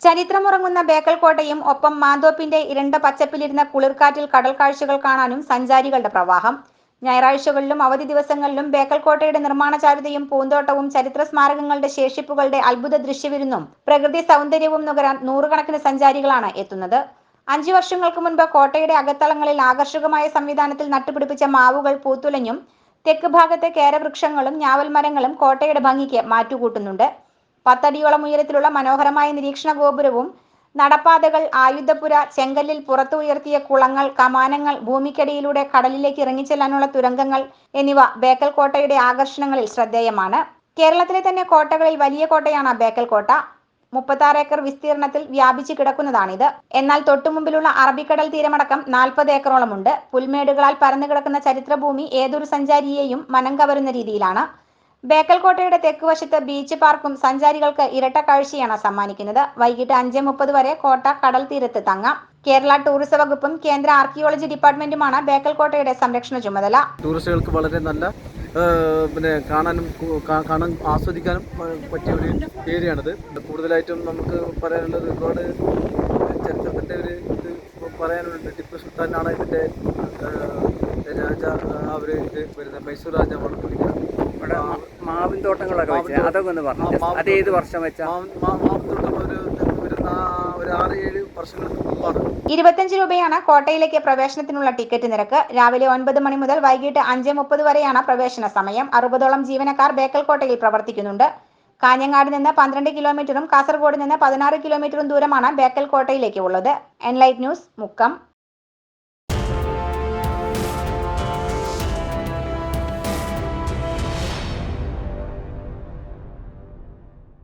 ചരിത്രമുറങ്ങുന്ന ബേക്കൽ കോട്ടയും ഒപ്പം മാന്തോപ്പിന്റെ ഇരുണ്ട പച്ചപ്പിലിരുന്ന കുളിർക്കാറ്റിൽ കടൽ കാഴ്ചകൾ കാണാനും സഞ്ചാരികളുടെ പ്രവാഹം. ഞായറാഴ്ചകളിലും അവധി ദിവസങ്ങളിലും ബേക്കൽ കോട്ടയുടെ നിർമ്മാണ ചാരുതയും പൂന്തോട്ടവും ചരിത്ര സ്മാരകങ്ങളുടെ ശേഷിപ്പുകളുടെ അത്ഭുത ദൃശ്യവിരുന്നും പ്രകൃതി സൗന്ദര്യവും നുകരാൻ നൂറുകണക്കിന് സഞ്ചാരികളാണ് എത്തുന്നത്. 5 വർഷങ്ങൾക്ക് മുൻപ് കോട്ടയുടെ അകത്തളങ്ങളിൽ ആകർഷകമായ സംവിധാനത്തിൽ നട്ടുപിടിപ്പിച്ച മാവുകൾ പൂത്തുലഞ്ഞും തെക്ക് ഭാഗത്തെ കേരവൃക്ഷങ്ങളും ഞാവൽ മരങ്ങളും കോട്ടയുടെ ഭംഗിക്ക് മാറ്റുകൂട്ടുന്നുണ്ട്. 10 അടിയോളം ഉയരത്തിലുള്ള മനോഹരമായ നിരീക്ഷണ ഗോപുരവും നടപ്പാതകൾ, ആയുധപ്പുര, ചെങ്കല്ലിൽ പുറത്തു ഉയർത്തിയ കുളങ്ങൾ, കമാനങ്ങൾ, ഭൂമിക്കടിയിലൂടെ കടലിലേക്ക് ഇറങ്ങിച്ചെല്ലാനുള്ള തുരങ്കങ്ങൾ എന്നിവ ബേക്കൽ കോട്ടയുടെ ആകർഷണങ്ങളിൽ ശ്രദ്ധേയമാണ്. കേരളത്തിലെ തന്നെ കോട്ടകളിൽ വലിയ കോട്ടയാണ് ബേക്കൽ കോട്ട. 36 ഏക്കർ വിസ്തീർണത്തിൽ വ്യാപിച്ചു കിടക്കുന്നതാണിത്. എന്നാൽ തൊട്ടുമുമ്പിലുള്ള അറബിക്കടൽ തീരമടക്കം 40 ഏക്കറോളമുണ്ട്. പുൽമേടുകളാൽ പരന്നു കിടക്കുന്ന ചരിത്രഭൂമി ഏതൊരു സഞ്ചാരിയെയും മനം കവരുന്ന രീതിയിലാണ്. ബേക്കൽ കോട്ടയുടെ തെക്ക് വശത്ത് ബീച്ച് പാർക്കും സഞ്ചാരികൾക്ക് ഇരട്ട കാഴ്ചയാണ് സമ്മാനിക്കുന്നത്. വൈകിട്ട് 5:30 വരെ കോട്ട കടൽ തീരത്ത് തങ്ങാം. കേരള ടൂറിസം വകുപ്പും കേന്ദ്ര ആർക്കിയോളജി ഡിപ്പാർട്ട്മെന്റുമാണ് ബേക്കൽ കോട്ടയുടെ സംരക്ഷണ ചുമതല. ടൂറിസ്റ്റുകൾക്ക് വളരെ നല്ല കാണാൻ ആസ്വദിക്കാനും പറ്റിയ ഒരു ഏരിയയാണിത്. കൂടുതലായിട്ടും നമുക്ക് പറയാനുള്ളത് ഒരുപാട് ചരിത്രത്തിൻ്റെ ഒരു ഇത് പറയാനുണ്ട്. ടിപ്പു സുൽത്താനാണ് ഇതിൻ്റെ രാജ. അവർ ഇത് വരുന്നത് മൈസൂർ രാജാവാണ്. മാവിൻ തോട്ടങ്ങളൊക്കെ വെച്ച് അതൊക്കെ ഒന്ന് പറഞ്ഞു. അത് ഏത് വർഷം വെച്ചാൽ? മാവിൻ തോട്ടം ഒരു 6-7 വർഷങ്ങൾക്ക് മുമ്പാണ്. 25 രൂപയാണ് കോട്ടയിലേക്ക് പ്രവേശനത്തിനുള്ള ടിക്കറ്റ് നിരക്ക്. രാവിലെ 9 മണി മുതൽ വൈകിട്ട് 5:30 വരെയാണ് പ്രവേശന സമയം. 60ഓളം ജീവനക്കാർ ബേക്കൽ കോട്ടയിൽ പ്രവർത്തിക്കുന്നുണ്ട്. കാഞ്ഞങ്ങാട് നിന്ന് 12 കിലോമീറ്ററും കാസർഗോഡ് നിന്ന് 16 കിലോമീറ്ററും ദൂരമാണ് ബേക്കൽ കോട്ടയിലേക്ക് ഉള്ളത്. Enlight news, Mukkam.